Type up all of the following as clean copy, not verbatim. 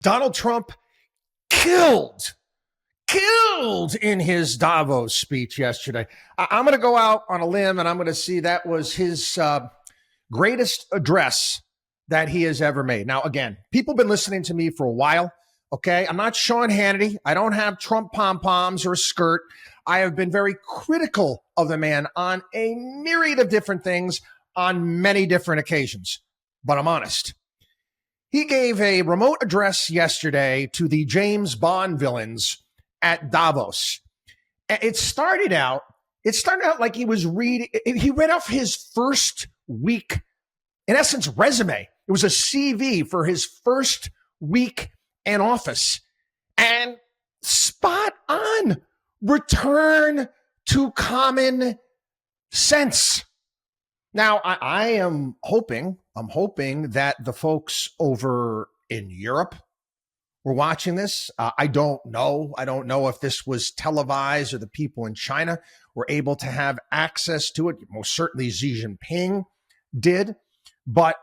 Donald Trump killed in his Davos speech yesterday. I'm going to go out on a limb and I'm going to see that was his greatest address that he has ever made. Now, again, people have been listening to me for a while. Okay. I'm not Sean Hannity. I don't have Trump pom-poms or a skirt. I have been very critical of the man on a myriad of different things on many different occasions, but I'm honest. He gave a remote address yesterday to the James Bond villains at Davos. It started out like he read off his first week, in essence, resume. It was a CV for his first week in office. And spot on, return to common sense. Now, I'm hoping that the folks over in Europe were watching this. I don't know. I don't know if this was televised or the people in China were able to have access to it. Most certainly Xi Jinping did. But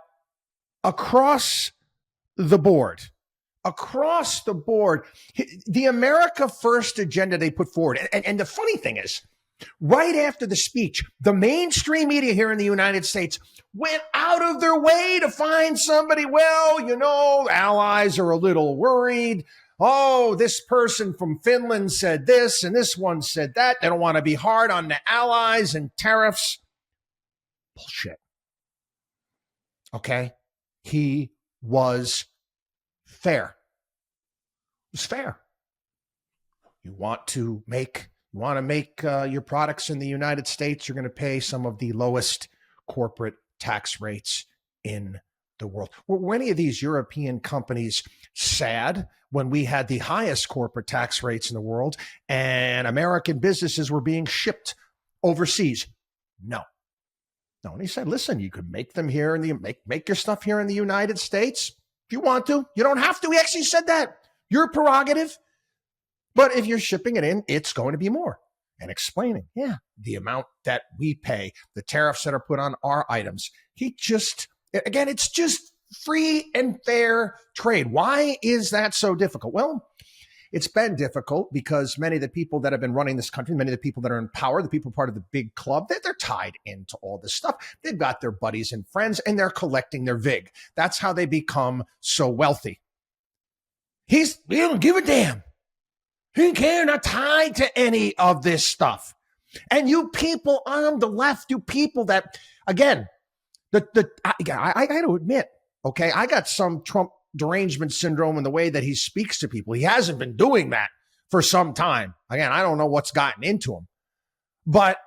across the board, the America First agenda they put forward. And the funny thing is, right after the speech, the mainstream media here in the United States went out of their way to find somebody. Well, allies are a little worried. Oh, this person from Finland said this and this one said that. They don't want to be hard on the allies and tariffs. Bullshit. Okay. He was fair. It was fair. You want to make your products in the United States, you're going to pay some of the lowest corporate tax rates in the world. Were any of these European companies sad when we had the highest corporate tax rates in the world and American businesses were being shipped overseas? No. And he said, listen, you could make them here make your stuff here in the United States if you want to. You don't have to. He actually said that. Your prerogative. But if you're shipping it in, it's going to be more. And explaining, the amount that we pay, the tariffs that are put on our items. It's just free and fair trade. Why is that so difficult? Well, it's been difficult because many of the people that have been running this country, many of the people that are in power, the people part of the big club, they're tied into all this stuff. They've got their buddies and friends and they're collecting their VIG. That's how they become so wealthy. He don't give a damn. He didn't care, not tied to any of this stuff. And you people on the left, you people that, again, I got to admit, okay, I got some Trump derangement syndrome in the way that he speaks to people. He hasn't been doing that for some time. Again, I don't know what's gotten into him. But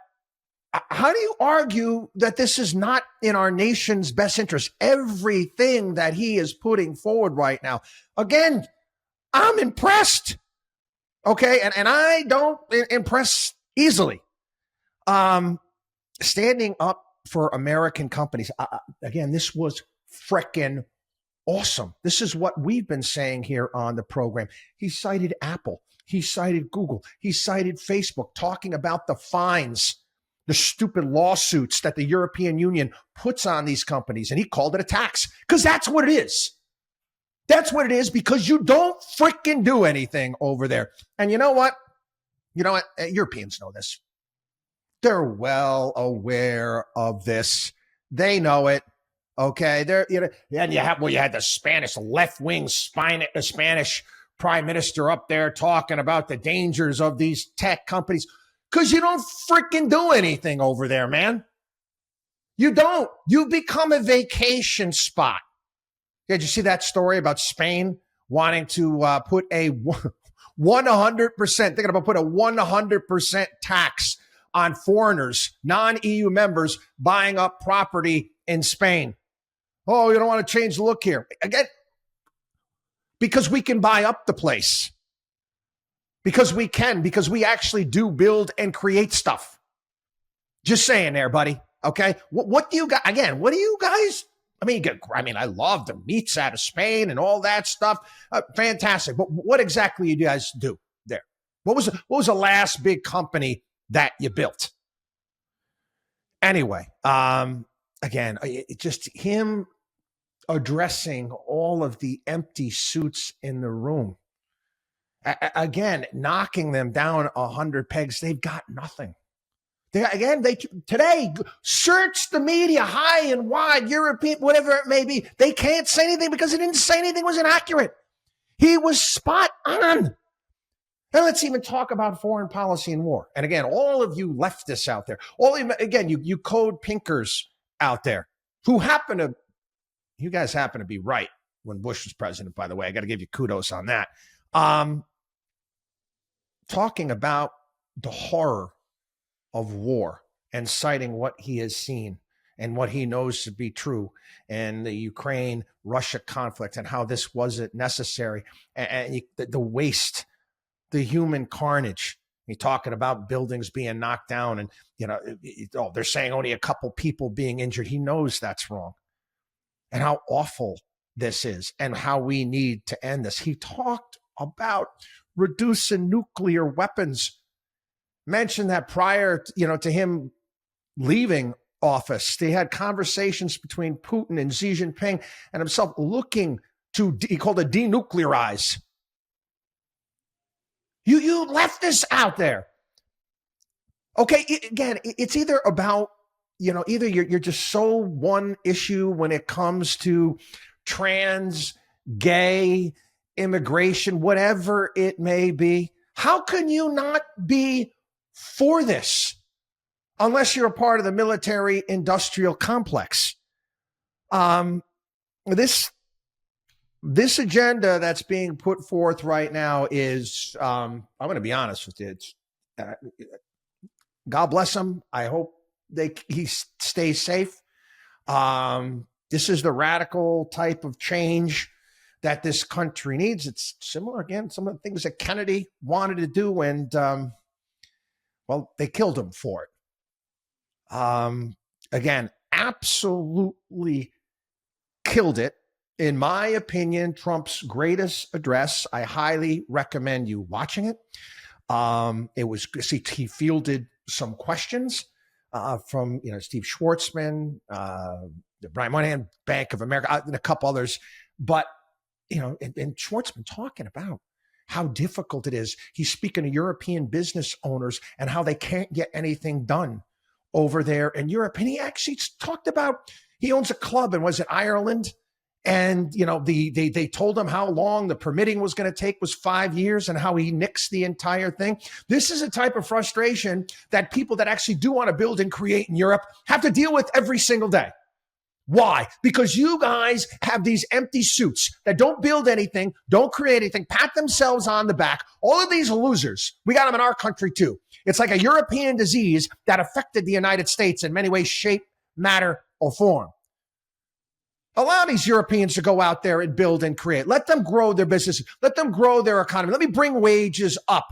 how do you argue that this is not in our nation's best interest? Everything that he is putting forward right now, again, I'm impressed. Okay, and I don't impress easily. Standing up for American companies. Again, this was frickin' awesome. This is what we've been saying here on the program. He cited Apple. He cited Google. He cited Facebook, talking about the fines, the stupid lawsuits that the European Union puts on these companies. And he called it a tax because that's what it is. That's what it is, because you don't freaking do anything over there. And you know what? Europeans know this. They're well aware of this. They know it. Okay. And you had the Spanish left-wing Spanish prime minister up there talking about the dangers of these tech companies, because you don't freaking do anything over there, man. You don't. You become a vacation spot. Did you see that story about Spain wanting to put a 100%, thinking about put a 100% tax on foreigners, non-EU members buying up property in Spain? Oh, you don't want to change the look here. Again, because we can buy up the place. Because we actually do build and create stuff. Just saying there, buddy. Okay. What do you got? Again, what do you guys? I love the meats out of Spain and all that stuff. Fantastic. But what exactly do you guys do there? What was the last big company that you built? Anyway, again, it's just him addressing all of the empty suits in the room. Again, knocking them down 100 pegs. They've got nothing. Today, search the media high and wide, European, whatever it may be. They can't say anything because he didn't say anything was inaccurate. He was spot on. And let's even talk about foreign policy and war. And again, all of you leftists out there, you code pinkers out there who you guys happen to be right when Bush was president, by the way. I got to give you kudos on that. Talking about the horror of war and citing what he has seen and what he knows to be true, and the Ukraine-Russia conflict and how this wasn't necessary, and the waste, the human carnage. He's talking about buildings being knocked down, and they're saying only a couple people being injured. He knows that's wrong, and how awful this is, and how we need to end this. He talked about reducing nuclear weapons. Mentioned that prior to him leaving office, they had conversations between Putin and Xi Jinping and himself looking to, he called it denuclearize. You leftists out there. Okay, it's either about, either you're just so one issue when it comes to trans, gay, immigration, whatever it may be. How can you not be for this unless you're a part of the military industrial complex? This agenda that's being put forth right now is, I'm going to be honest with you, it's, God bless him. I hope he stays safe. This is the radical type of change that this country needs. It's similar, again, some of the things that Kennedy wanted to do, and they killed him for it. Again, absolutely killed it. In my opinion, Trump's greatest address. I highly recommend you watching it. He fielded some questions from Steve Schwartzman, Brian Moynihan, Bank of America, and a couple others. But and Schwartzman talking about how difficult it is. He's speaking to European business owners and how they can't get anything done over there in Europe. And he actually talked about, he owns a club in, was it Ireland? And, they told him how long the permitting was going to take was 5 years and how he nixed the entire thing. This is a type of frustration that people that actually do want to build and create in Europe have to deal with every single day. Why? Because you guys have these empty suits that don't build anything, don't create anything, pat themselves on the back. All of these losers, we got them in our country too. It's like a European disease that affected the United States in many ways, shape, matter, or form. Allow these Europeans to go out there and build and create. Let them grow their businesses. Let them grow their economy. Let me bring wages up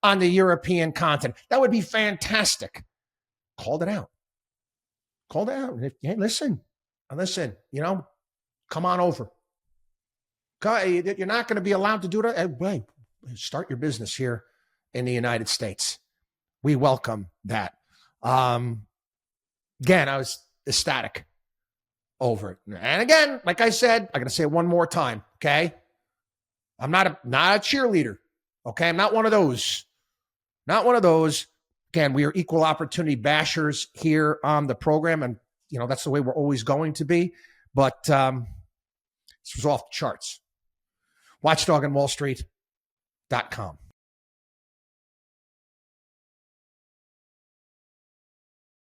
on the European continent. That would be fantastic. Called it out. Called it out. Hey, listen, come on over. You're not going to be allowed to do that. Hey, start your business here in the United States. We welcome that. Again, I was ecstatic over it. And again, like I said, I'm going to say it one more time, okay? I'm not a cheerleader, okay? I'm not one of those. Not one of those. Again, we are equal opportunity bashers here on the program, and that's the way we're always going to be. But this was off the charts. Watchdog and WallStreet.com.